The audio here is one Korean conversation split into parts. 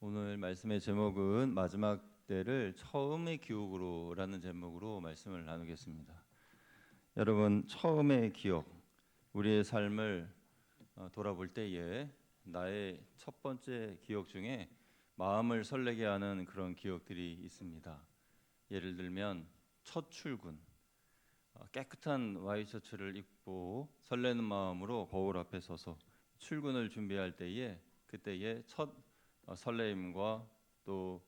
오늘 말씀의 제목은 마지막 때를 처음의 기억으로라는 제목으로 말씀을 나누겠습니다. 여러분, 처음의 기억, 우리의 삶을 돌아볼 때에 나의 첫 번째 기억 중에 마음을 설레게 하는 그런 기억들이 있습니다. 예를 들면 첫 출근, 깨끗한 와이셔츠를 입고 설레는 마음으로 거울 앞에 서서 출근을 준비할 때에 그때의 첫 설레임과 또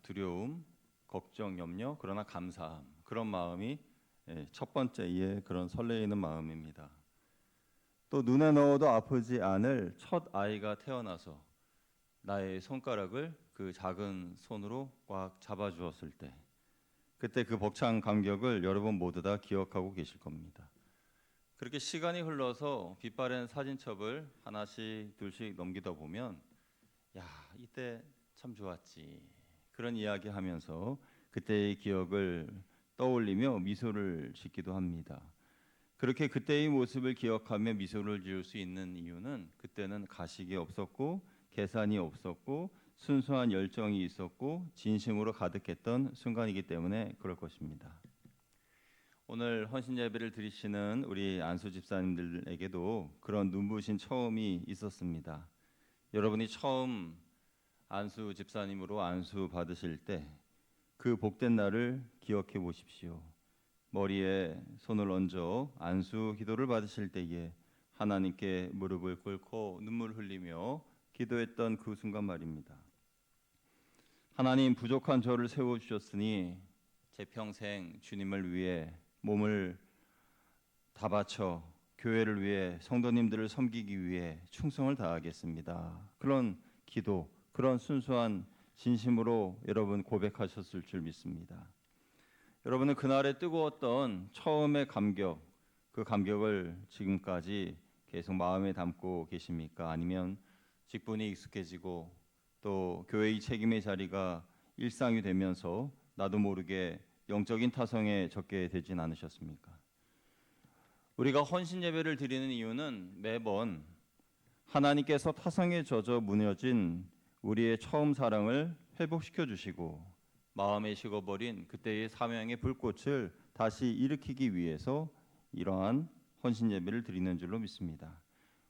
두려움, 걱정, 염려, 그러나 감사함, 그런 마음이 첫 번째의 그런 설레이는 마음입니다. 또 눈에 넣어도 아프지 않을 첫 아이가 태어나서 나의 손가락을 그 작은 손으로 꽉 잡아주었을 때, 그때 그 벅찬 감격을 여러분 모두 다 기억하고 계실 겁니다. 그렇게 시간이 흘러서 빛바랜 사진첩을 하나씩 둘씩 넘기다 보면 야, 이때 참 좋았지, 그런 이야기 하면서 그때의 기억을 떠올리며 미소를 짓기도 합니다. 그렇게 그때의 모습을 기억하며 미소를 지을 수 있는 이유는 그때는 가식이 없었고 계산이 없었고 순수한 열정이 있었고 진심으로 가득했던 순간이기 때문에 그럴 것입니다. 오늘 헌신 예배를 드리시는 우리 안수 집사님들에게도 그런 눈부신 처음이 있었습니다. 여러분이 처음 안수 집사님으로 안수 받으실 때 그 복된 날을 기억해 보십시오. 머리에 손을 얹어 안수 기도를 받으실 때에 하나님께 무릎을 꿇고 눈물 흘리며 기도했던 그 순간 말입니다. 하나님, 부족한 저를 세워주셨으니 제 평생 주님을 위해 몸을 다 바쳐 교회를 위해 성도님들을 섬기기 위해 충성을 다하겠습니다. 그런 기도, 그런 순수한 진심으로 여러분 고백하셨을 줄 믿습니다. 여러분은 그날의 뜨거웠던 처음의 감격, 그 감격을 지금까지 계속 마음에 담고 계십니까? 아니면 직분이 익숙해지고 또 교회의 책임의 자리가 일상이 되면서 나도 모르게 영적인 타성에 젖게 되진 않으셨습니까? 우리가 헌신 예배를 드리는 이유는 매번 하나님께서 타성에 젖어 무너진 우리의 처음 사랑을 회복시켜 주시고 마음에 식어버린 그때의 사명의 불꽃을 다시 일으키기 위해서 이러한 헌신 예배를 드리는 줄로 믿습니다.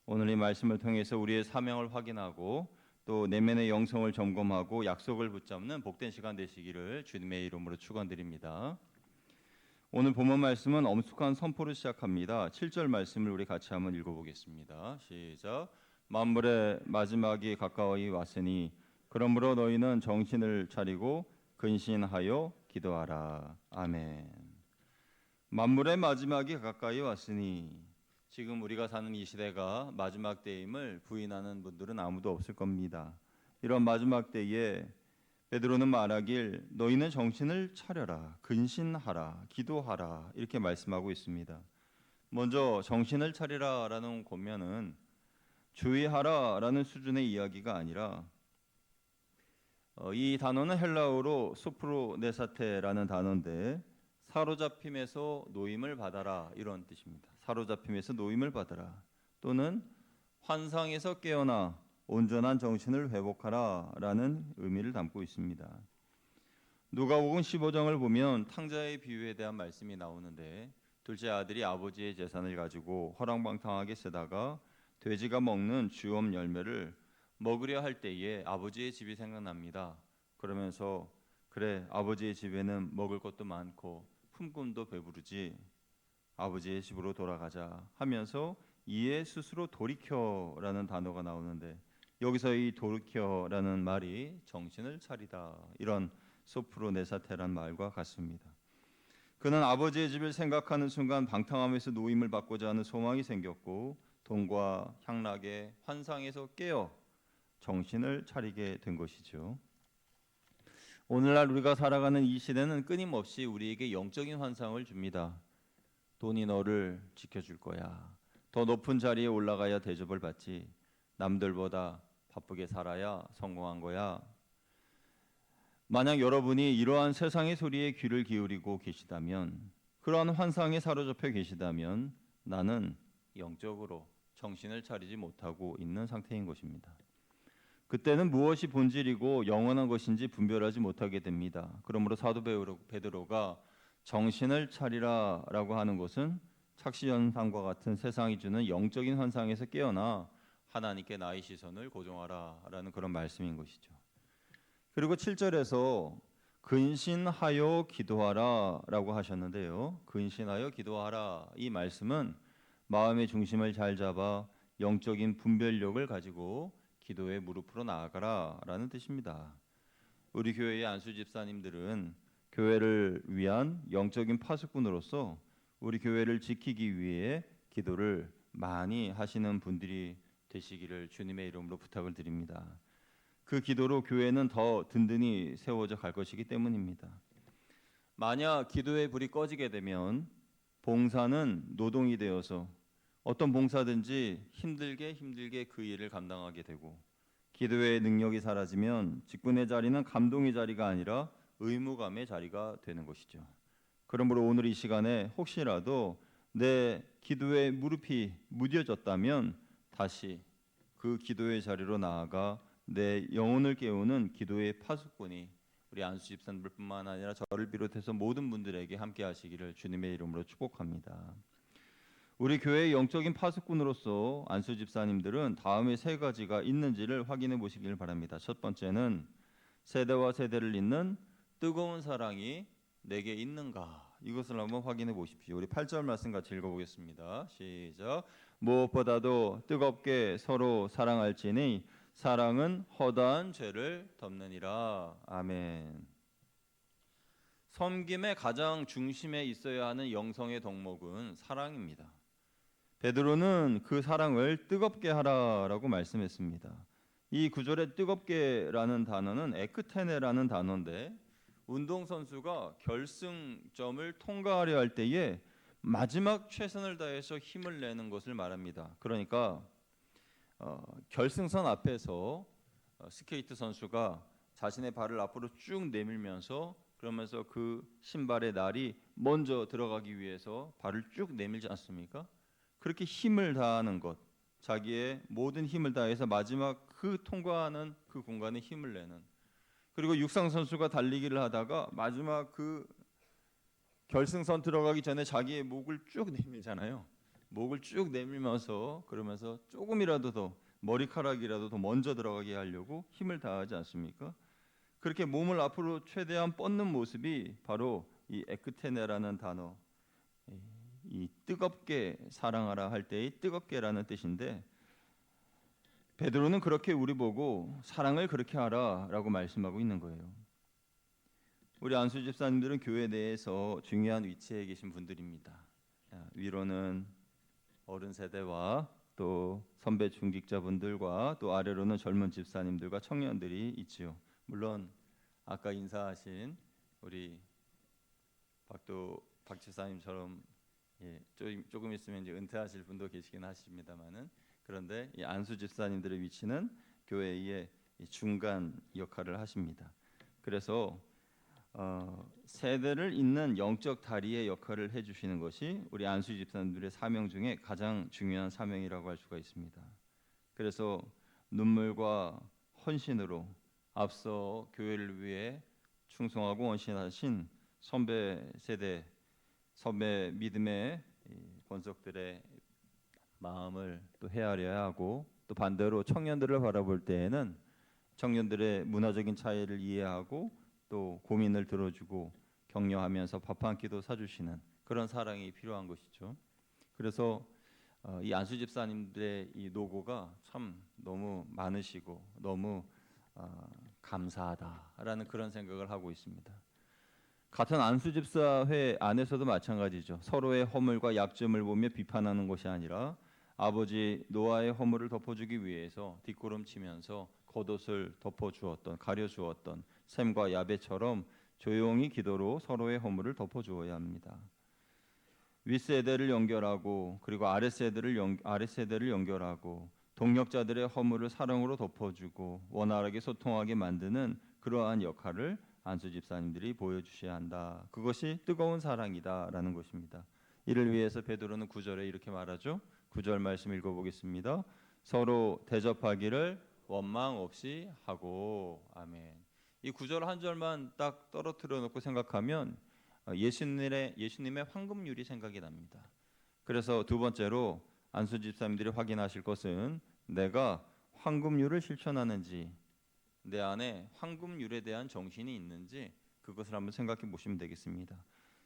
오늘 이 말씀을 통해서 우리의 사명을 확인하고 또 내면의 영성을 점검하고 약속을 붙잡는 복된 시간 되시기를 주님의 이름으로 축원드립니다. 오늘 본문 말씀은 엄숙한 선포로 시작합니다. 7절 말씀을 우리 같이 한번 읽어보겠습니다. 시작. 만물의 마지막이 가까이 왔으니 그러므로 너희는 정신을 차리고 근신하여 기도하라. 아멘. 만물의 마지막이 가까이 왔으니, 지금 우리가 사는 이 시대가 마지막 때임을 부인하는 분들은 아무도 없을 겁니다. 이런 마지막 때에 베드로는 말하길 너희는 정신을 차려라, 근신하라, 기도하라, 이렇게 말씀하고 있습니다. 먼저 정신을 차리라라는 권면은 주의하라라는 수준의 이야기가 아니라 이 단어는 헬라어로 소프로네사테라는 단어인데 사로잡힘에서 노임을 받아라, 이런 뜻입니다. 사로잡힘에서 노임을 받아라, 또는 환상에서 깨어나 온전한 정신을 회복하라 라는 의미를 담고 있습니다. 누가복음 15장을 보면 탕자의 비유에 대한 말씀이 나오는데 둘째 아들이 아버지의 재산을 가지고 허랑방탕하게 쓰다가 돼지가 먹는 주엄 열매를 먹으려 할 때에 아버지의 집이 생각납니다. 그러면서 그래, 아버지의 집에는 먹을 것도 많고 품꾼도 배부르지, 아버지의 집으로 돌아가자 하면서 이에 스스로 돌이켜라는 단어가 나오는데 여기서 이 돌이켜라는 말이 정신을 차리다, 이런 소프로네사테란 말과 같습니다. 그는 아버지의 집을 생각하는 순간 방탕함에서 노임을 받고자 하는 소망이 생겼고 돈과 향락의 환상에서 깨어 정신을 차리게 된 것이죠. 오늘날 우리가 살아가는 이 시대는 끊임없이 우리에게 영적인 환상을 줍니다. 돈이 너를 지켜줄 거야. 더 높은 자리에 올라가야 대접을 받지. 남들보다 바쁘게 살아야 성공한 거야. 만약 여러분이 이러한 세상의 소리에 귀를 기울이고 계시다면, 그러한 환상에 사로잡혀 계시다면 나는 영적으로 정신을 차리지 못하고 있는 상태인 것입니다. 그때는 무엇이 본질이고 영원한 것인지 분별하지 못하게 됩니다. 그러므로 사도 베드로가 정신을 차리라라고 하는 것은 착시현상과 같은 세상이 주는 영적인 환상에서 깨어나 하나님께 나의 시선을 고정하라라는 그런 말씀인 것이죠. 그리고 7절에서 근신하여 기도하라라고 하셨는데요. 근신하여 기도하라, 이 말씀은 마음의 중심을 잘 잡아 영적인 분별력을 가지고 기도의 무릎으로 나아가라라는 뜻입니다. 우리 교회의 안수 집사님들은 교회를 위한 영적인 파수꾼으로서 우리 교회를 지키기 위해 기도를 많이 하시는 분들이 되시기를 주님의 이름으로 부탁을 드립니다. 그 기도로 교회는 더 든든히 세워져 갈 것이기 때문입니다. 만약 기도의 불이 꺼지게 되면 봉사는 노동이 되어서 어떤 봉사든지 힘들게 그 일을 감당하게 되고, 기도의 능력이 사라지면 직분의 자리는 감동의 자리가 아니라 의무감의 자리가 되는 것이죠. 그러므로 오늘 이 시간에 혹시라도 내 기도의 무릎이 무뎌졌다면 다시 그 기도의 자리로 나아가 내 영혼을 깨우는 기도의 파수꾼이 우리 안수 집사님들뿐만 아니라 저를 비롯해서 모든 분들에게 함께 하시기를 주님의 이름으로 축복합니다. 우리 교회의 영적인 파수꾼으로서 안수 집사님들은 다음에 세 가지가 있는지를 확인해 보시길 바랍니다. 첫 번째는 세대와 세대를 잇는 뜨거운 사랑이 내게 있는가, 이것을 한번 확인해 보십시오. 우리 8절 말씀 같이 읽어보겠습니다. 시작. 무엇보다도 뜨겁게 서로 사랑할지니 사랑은 허다한 죄를 덮느니라. 아멘. 섬김의 가장 중심에 있어야 하는 영성의 덕목은 사랑입니다. 베드로는 그 사랑을 뜨겁게 하라라고 말씀했습니다. 이 구절의 뜨겁게라는 단어는 에크테네라는 단어인데, 운동선수가 결승점을 통과하려 할 때에 마지막 최선을 다해서 힘을 내는 것을 말합니다. 그러니까 결승선 앞에서 스케이트 선수가 자신의 발을 앞으로 쭉 내밀면서, 그러면서 그 신발의 날이 먼저 들어가기 위해서 발을 쭉 내밀지 않습니까? 그렇게 힘을 다하는 것, 자기의 모든 힘을 다해서 마지막 그 통과하는 그 공간에 힘을 내는, 그리고 육상 선수가 달리기를 하다가 마지막 그 결승선 들어가기 전에 자기의 목을 쭉 내밀잖아요. 목을 쭉 내밀면서, 그러면서 조금이라도 더, 머리카락이라도 더 먼저 들어가게 하려고 힘을 다하지 않습니까? 그렇게 몸을 앞으로 최대한 뻗는 모습이 바로 이 에크테네라는 단어, 이 뜨겁게 사랑하라 할 때의 뜨겁게라는 뜻인데, 베드로는 그렇게 우리 보고 사랑을 그렇게 하라라고 말씀하고 있는 거예요. 우리 안수 집사님들은 교회 내에서 중요한 위치에 계신 분들입니다. 위로는 어른 세대와 또 선배 중직자분들과 또 아래로는 젊은 집사님들과 청년들이 있지요. 물론 아까 인사하신 우리 박 집사님처럼 조금 있으면 이제 은퇴하실 분도 계시긴 하십니다만은, 그런데 이 안수 집사님들의 위치는 교회의 중간 역할을 하십니다. 그래서 세대를 잇는 영적 다리의 역할을 해주시는 것이 우리 안수 집사님들의 사명 중에 가장 중요한 사명이라고 할 수가 있습니다. 그래서 눈물과 헌신으로 앞서 교회를 위해 충성하고 헌신하신 선배 세대, 선배 믿음의 권속들의 마음을 또 헤아려야 하고, 또 반대로 청년들을 바라볼 때에는 청년들의 문화적인 차이를 이해하고 또 고민을 들어주고 격려하면서 밥 한 끼도 사주시는 그런 사랑이 필요한 것이죠. 그래서 이 안수 집사님들의 이 노고가 참 너무 많으시고 너무 감사하다라는 그런 생각을 하고 있습니다. 같은 안수 집사회 안에서도 마찬가지죠. 서로의 허물과 약점을 보며 비판하는 것이 아니라 아버지 노아의 허물을 덮어주기 위해서 뒷걸음치면서 겉옷을 덮어주었던, 가려주었던 셈과 야베처럼 조용히 기도로 서로의 허물을 덮어주어야 합니다. 윗세대를 연결하고 그리고 아랫세대를 연결하고 동력자들의 허물을 사랑으로 덮어주고 원활하게 소통하게 만드는 그러한 역할을 안수 집사님들이 보여주셔야 한다. 그것이 뜨거운 사랑이다라는 것입니다. 이를 위해서 베드로는 9절에 이렇게 말하죠. 9절 말씀 읽어보겠습니다. 서로 대접하기를 원망 없이 하고. 아멘. 이 구절 한 절만 딱 떨어뜨려 놓고 생각하면 예수님의 황금률이 생각이 납니다. 그래서 두 번째로 안수 집사님들이 확인하실 것은 내가 황금률을 실천하는지, 내 안에 황금률에 대한 정신이 있는지 그것을 한번 생각해 보시면 되겠습니다.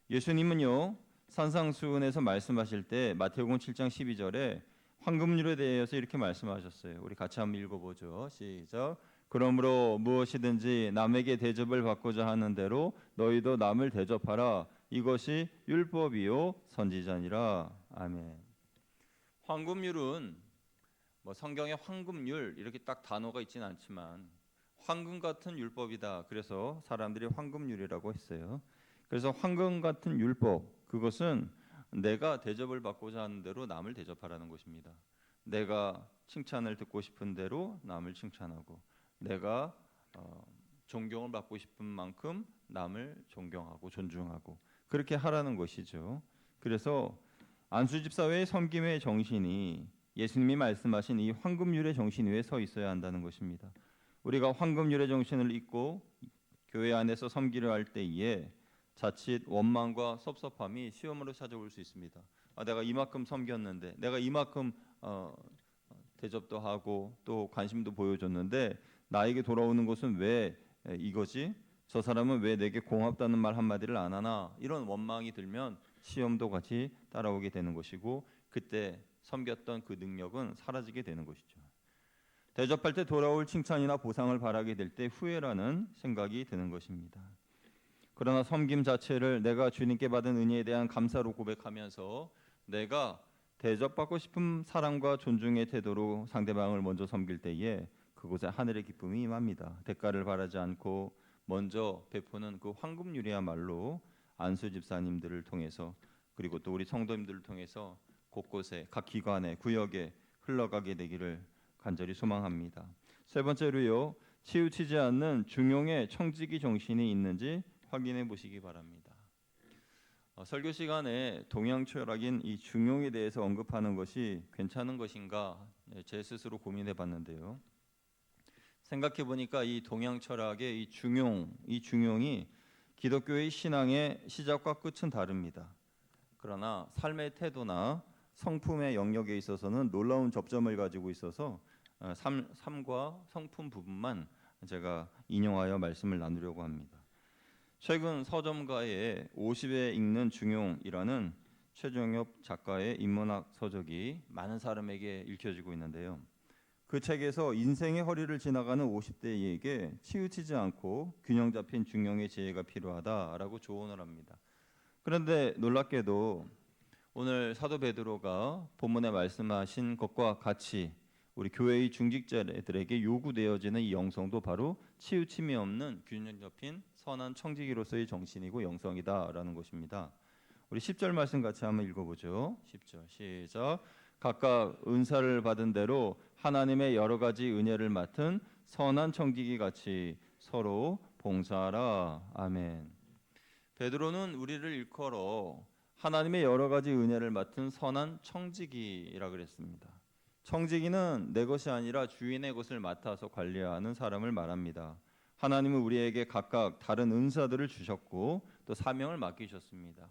예수님은요 산상수훈에서 말씀하실 때 마태복음 7장 12절에 황금률에 대해서 이렇게 말씀하셨어요. 우리 같이 한번 읽어보죠. 시작. 그러므로 무엇이든지 남에게 대접을 받고자 하는 대로 너희도 남을 대접하라. 이것이 율법이요 선지자니라. 아멘. 황금률은 뭐 성경에 황금률 이렇게 딱 단어가 있지는 않지만 황금 같은 율법이다. 그래서 사람들이 황금률이라고 했어요. 그래서 황금 같은 율법, 그것은 내가 대접을 받고자 하는 대로 남을 대접하라는 것입니다. 내가 칭찬을 듣고 싶은 대로 남을 칭찬하고, 내가 존경을 받고 싶은 만큼 남을 존경하고 존중하고 그렇게 하라는 것이죠. 그래서 안수집사회의 섬김의 정신이 예수님이 말씀하신 이 황금률의 정신 위에 서 있어야 한다는 것입니다. 우리가 황금률의 정신을 잊고 교회 안에서 섬기려 할 때에 자칫 원망과 섭섭함이 시험으로 찾아올 수 있습니다. 내가 이만큼 섬겼는데, 내가 이만큼 대접도 하고 또 관심도 보여줬는데 나에게 돌아오는 것은 왜 이거지? 저 사람은 왜 내게 고맙다는 말 한마디를 안 하나? 이런 원망이 들면 시험도 같이 따라오게 되는 것이고, 그때 섬겼던 그 능력은 사라지게 되는 것이죠. 대접할 때 돌아올 칭찬이나 보상을 바라게 될 때 후회라는 생각이 드는 것입니다. 그러나 섬김 자체를 내가 주님께 받은 은혜에 대한 감사로 고백하면서 내가 대접받고 싶은 사랑과 존중의 태도로 상대방을 먼저 섬길 때에 그곳에 하늘의 기쁨이 임합니다. 대가를 바라지 않고 먼저 베푸는 그 황금률이야말로 안수 집사님들을 통해서, 그리고 또 우리 성도님들을 통해서 곳곳에 각 기관에 구역에 흘러가게 되기를 간절히 소망합니다. 세 번째로요, 치우치지 않는 중용의 청지기 정신이 있는지 확인해 보시기 바랍니다. 설교 시간에 동양 철학인 이 중용에 대해서 언급하는 것이 괜찮은 것인가 제 스스로 고민해 봤는데요. 생각해 보니까 이 동양 철학의 이 중용이 기독교의 신앙의 시작과 끝은 다릅니다. 그러나 삶의 태도나 성품의 영역에 있어서는 놀라운 접점을 가지고 있어서 삶과 성품 부분만 제가 인용하여 말씀을 나누려고 합니다. 최근 서점가에 50에 읽는 중용이라는 최정엽 작가의 인문학 서적이 많은 사람에게 읽혀지고 있는데요. 그 책에서 인생의 허리를 지나가는 50대에게 치우치지 않고 균형 잡힌 중용의 지혜가 필요하다라고 조언을 합니다. 그런데 놀랍게도 오늘 사도 베드로가 본문에 말씀하신 것과 같이 우리 교회의 중직자들에게 요구되어지는 이 영성도 바로 치우침이 없는 균형 잡힌 선한 청지기로서의 정신이고 영성이다라는 것입니다. 우리 10절 말씀 같이 한번 읽어보죠. 10절 시작. 각각 은사를 받은 대로 하나님의 여러 가지 은혜를 맡은 선한 청지기 같이 서로 봉사하라. 아멘. 베드로는 우리를 일컬어 하나님의 여러 가지 은혜를 맡은 선한 청지기라 그랬습니다. 청지기는 내 것이 아니라 주인의 것을 맡아서 관리하는 사람을 말합니다. 하나님은 우리에게 각각 다른 은사들을 주셨고 또 사명을 맡기셨습니다.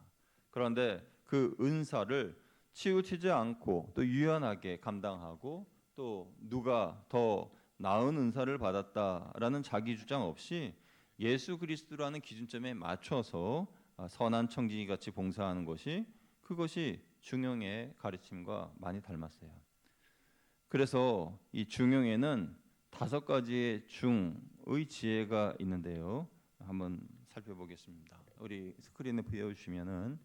그런데 그 은사를 치우치지 않고 또 유연하게 감당하고 또 누가 더 나은 은사를 받았다라는 자기 주장 없이 예수 그리스도라는 기준점에 맞춰서 선한 청지기 같이 봉사하는 것이, 그것이 중용의 가르침과 많이 닮았어요. 그래서 이 중용에는 5가지의 중의 지혜가 있는데요. 한번 살펴보겠습니다. 우리 스크린에 보여주시면은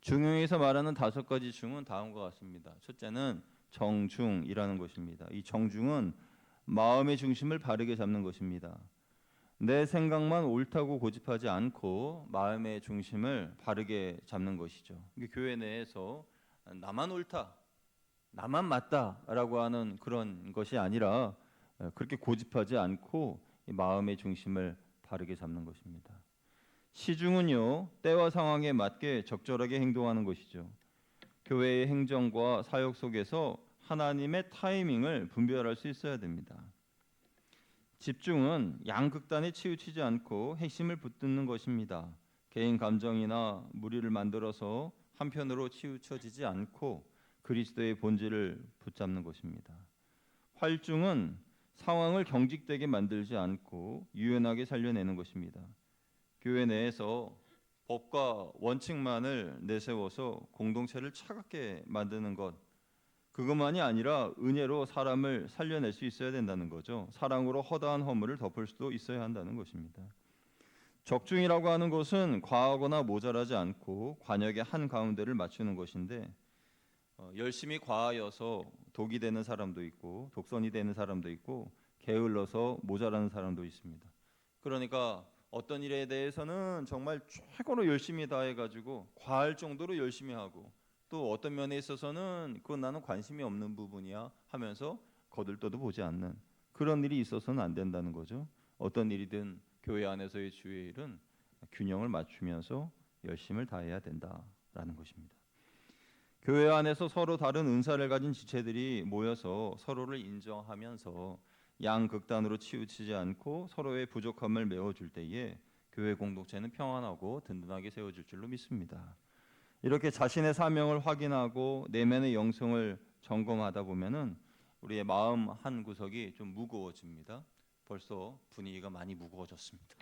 중용에서 말하는 5가지 중은 다음과 같습니다. 첫째는 정중이라는 것입니다. 이 정중은 마음의 중심을 바르게 잡는 것입니다. 내 생각만 옳다고 고집하지 않고 마음의 중심을 바르게 잡는 것이죠. 교회 내에서 나만 옳다, 나만 맞다라고 하는 그런 것이 아니라 그렇게 고집하지 않고 마음의 중심을 바르게 잡는 것입니다. 시중은요, 때와 상황에 맞게 적절하게 행동하는 것이죠. 교회의 행정과 사역 속에서 하나님의 타이밍을 분별할 수 있어야 됩니다. 집중은 양극단에 치우치지 않고 핵심을 붙드는 것입니다. 개인 감정이나 무리를 만들어서 한편으로 치우쳐지지 않고 그리스도의 본질을 붙잡는 것입니다. 활중은 상황을 경직되게 만들지 않고 유연하게 살려내는 것입니다. 교회 내에서 법과 원칙만을 내세워서 공동체를 차갑게 만드는 것, 그것만이 아니라 은혜로 사람을 살려낼 수 있어야 된다는 거죠. 사랑으로 허다한 허물을 덮을 수도 있어야 한다는 것입니다. 적중이라고 하는 것은 과하거나 모자라지 않고 관역의 한 가운데를 맞추는 것인데, 열심히 과하여서 독이 되는 사람도 있고 독선이 되는 사람도 있고 게을러서 모자라는 사람도 있습니다. 그러니까 어떤 일에 대해서는 정말 최고로 열심히 다해가지고 과할 정도로 열심히 하고, 또 어떤 면에 있어서는 그건 나는 관심이 없는 부분이야 하면서 거들떠도 보지 않는 그런 일이 있어서는 안 된다는 거죠. 어떤 일이든 교회 안에서의 주의 일은 균형을 맞추면서 열심을 다해야 된다라는 것입니다. 교회 안에서 서로 다른 은사를 가진 지체들이 모여서 서로를 인정하면서 양극단으로 치우치지 않고 서로의 부족함을 메워줄 때에 교회 공동체는 평안하고 든든하게 세워질 줄로 믿습니다. 이렇게 자신의 사명을 확인하고 내면의 영성을 점검하다 보면은 우리의 마음 한 구석이 좀 무거워집니다. 벌써 분위기가 많이 무거워졌습니다.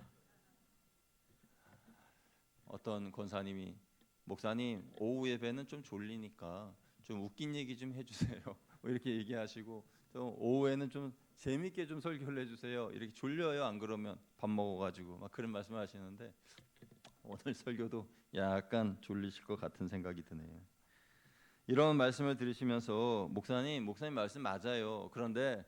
어떤 권사님이 목사님 오후 예배는 좀 졸리니까 좀 웃긴 얘기 좀 해주세요. 이렇게 얘기하시고, 또 오후에는 좀 재밌게 좀 설교를 해주세요. 이렇게 졸려요. 안 그러면 밥 먹어가지고 막 그런 말씀하시는데 오늘 설교도 약간 졸리실 것 같은 생각이 드네요. 이런 말씀을 들으시면서 목사님 말씀 맞아요. 그런데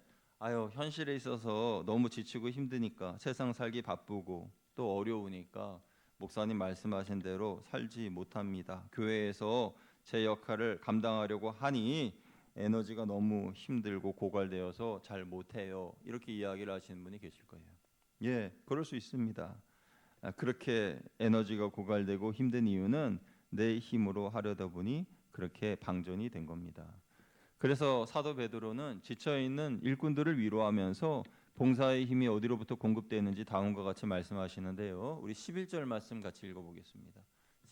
현실에 있어서 너무 지치고 힘드니까 세상 살기 바쁘고 또 어려우니까 목사님 말씀하신 대로 살지 못합니다. 교회에서 제 역할을 감당하려고 하니 에너지가 너무 힘들고 고갈되어서 잘 못해요. 이렇게 이야기를 하시는 분이 계실 거예요. 예, 그럴 수 있습니다. 그렇게 에너지가 고갈되고 힘든 이유는 내 힘으로 하려다 보니 그렇게 방전이 된 겁니다. 그래서 사도 베드로는 지쳐 있는 일꾼들을 위로하면서 봉사의 힘이 어디로부터 공급되는지 다음과 같이 말씀하시는데요. 우리 11절 말씀 같이 읽어보겠습니다.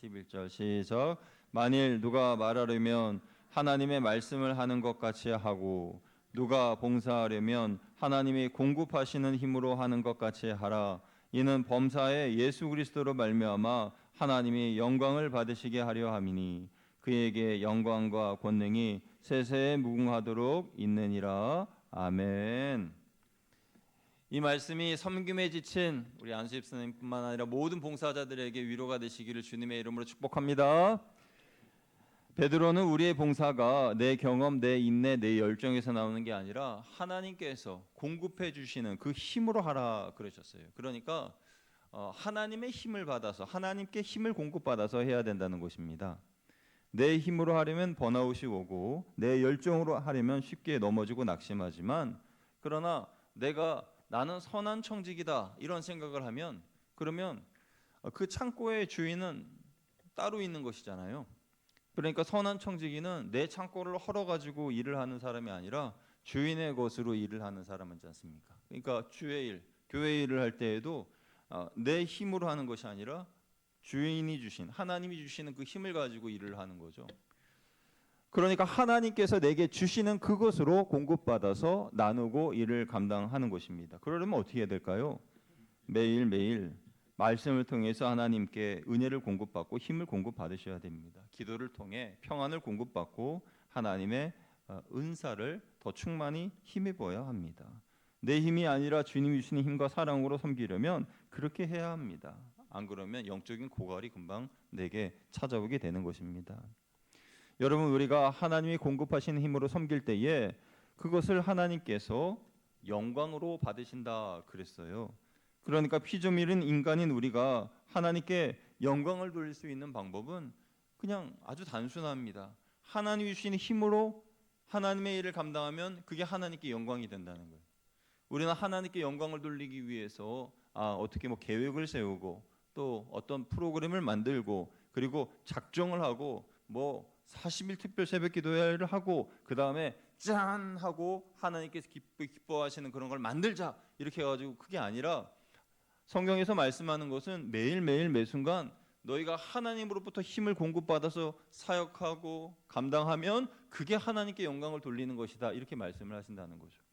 11절 시작. 만일 누가 말하려면 하나님의 말씀을 하는 것 같이 하고 누가 봉사하려면 하나님이 공급하시는 힘으로 하는 것 같이 하라. 이는 범사에 예수 그리스도로 말미암아 하나님이 영광을 받으시게 하려 함이니 그에게 영광과 권능이 세세에 무궁하도록 있느니라. 아멘. 이 말씀이 섬김에 지친 우리 안수 집사님뿐만 아니라 모든 봉사자들에게 위로가 되시기를 주님의 이름으로 축복합니다. 베드로는 우리의 봉사가 내 경험, 내 인내, 내 열정에서 나오는 게 아니라 하나님께서 공급해 주시는 그 힘으로 하라 그러셨어요. 그러니까 하나님의 힘을 받아서, 하나님께 힘을 공급받아서 해야 된다는 것입니다. 내 힘으로 하려면 번아웃이 오고 내 열정으로 하려면 쉽게 넘어지고 낙심하지만, 그러나 나는 선한 청직이다 이런 생각을 하면, 그러면 그 창고의 주인은 따로 있는 것이잖아요. 그러니까 선한 청지기는 내 창고를 헐어가지고 일을 하는 사람이 아니라 주인의 것으로 일을 하는 사람이지 않습니까? 그러니까 주의 일, 교회 일을 할 때에도 내 힘으로 하는 것이 아니라 주인이 주신, 하나님이 주시는 그 힘을 가지고 일을 하는 거죠. 그러니까 하나님께서 내게 주시는 그것으로 공급받아서 나누고 일을 감당하는 것입니다. 그러려면 어떻게 해야 될까요? 매일매일 말씀을 통해서 하나님께 은혜를 공급받고 힘을 공급받으셔야 됩니다. 기도를 통해 평안을 공급받고 하나님의 은사를 더 충만히 힘입어야 합니다. 내 힘이 아니라 주님이 주시는 힘과 사랑으로 섬기려면 그렇게 해야 합니다. 안 그러면 영적인 고갈이 금방 내게 찾아오게 되는 것입니다. 여러분, 우리가 하나님이 공급하시는 힘으로 섬길 때에 그것을 하나님께서 영광으로 받으신다 그랬어요. 그러니까 피조물인 인간인 우리가 하나님께 영광을 돌릴 수 있는 방법은 그냥 아주 단순합니다. 하나님이 주시는 힘으로 하나님의 일을 감당하면 그게 하나님께 영광이 된다는 거예요. 우리는 하나님께 영광을 돌리기 위해서 어떻게 계획을 세우고 또 어떤 프로그램을 만들고 그리고 작정을 하고 40일 특별 새벽 기도회를 하고 그 다음에 짠 하고 하나님께서 기뻐하시는 그런 걸 만들자 이렇게 해가지고 그게 아니라 성경에서 말씀하는 것은 매일매일 매순간 너희가 하나님으로부터 힘을 공급받아서 사역하고 감당하면 그게 하나님께 영광을 돌리는 것이다 이렇게 말씀을 하신다는 거죠.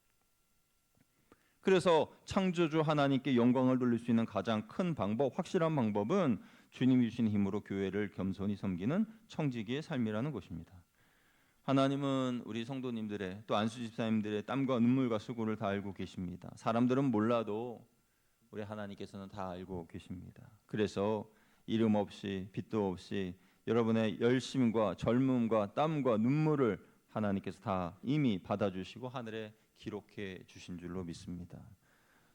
그래서 창조주 하나님께 영광을 돌릴 수 있는 가장 큰 방법, 확실한 방법은 주님이 주신 힘으로 교회를 겸손히 섬기는 청지기의 삶이라는 것입니다. 하나님은 우리 성도님들의 또 안수 집사님들의 땀과 눈물과 수고를 다 알고 계십니다. 사람들은 몰라도 우리 하나님께서는 다 알고 계십니다. 그래서 이름 없이 빚도 없이 여러분의 열심과 젊음과 땀과 눈물을 하나님께서 다 이미 받아주시고 하늘에 기록해 주신 줄로 믿습니다.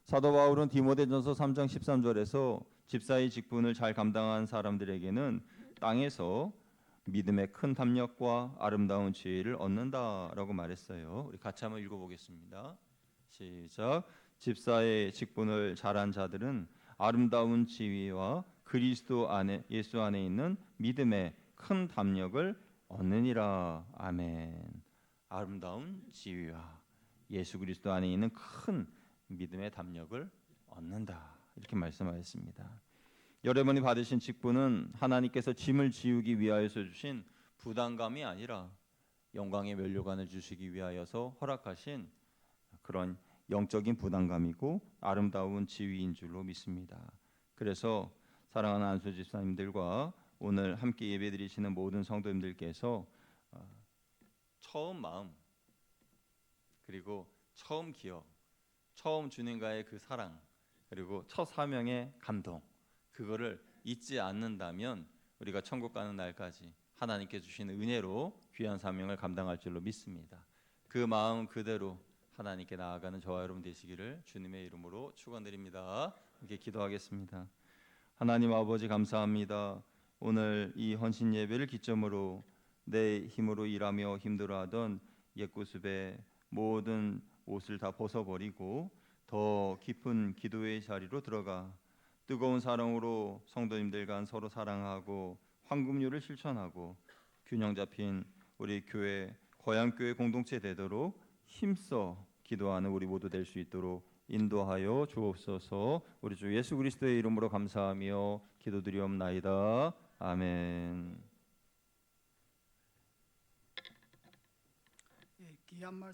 사도 바울은 디모데전서 3장 13절에서 집사의 직분을 잘 감당한 사람들에게는 땅에서 믿음의 큰 담력과 아름다운 지혜를 얻는다라고 말했어요. 우리 같이 한번 읽어보겠습니다. 시작. 집사의 직분을 잘한 자들은 아름다운 지위와 그리스도 안에 예수 안에 있는 믿음의 큰 담력을 얻느니라. 아멘. 아름다운 지위와 예수 그리스도 안에 있는 큰 믿음의 담력을 얻는다. 이렇게 말씀하셨습니다. 여러분이 받으신 직분은 하나님께서 짐을 지우기 위하여서 주신 부담감이 아니라 영광의 면류관을 주시기 위하여서 허락하신 그런 영적인 부담감이고 아름다운 지위인 줄로 믿습니다. 그래서 사랑하는 안수 집사님들과 오늘 함께 예배드리시는 모든 성도님들께서 처음 마음 그리고 처음 기억, 처음 주님과의 그 사랑 그리고 첫 사명의 감동 그거를 잊지 않는다면 우리가 천국 가는 날까지 하나님께 주시는 은혜로 귀한 사명을 감당할 줄로 믿습니다. 그 마음 그대로 하나님께 나아가는 저와 여러분 되시기를 주님의 이름으로 축원드립니다. 함께 기도하겠습니다. 하나님 아버지 감사합니다. 오늘 이 헌신 예배를 기점으로 내 힘으로 일하며 힘들어하던 옛구습의 모든 옷을 다 벗어버리고 더 깊은 기도의 자리로 들어가 뜨거운 사랑으로 성도님들 간 서로 사랑하고 황금률을 실천하고 균형 잡힌 우리 교회 거양교회 공동체 되도록 힘써 기도하는 우리 모두 될 수 있도록 인도하여 주옵소서. 우리 주 예수 그리스도의 이름으로 감사하며 기도드리옵나이다. 아멘. 귀한 말씀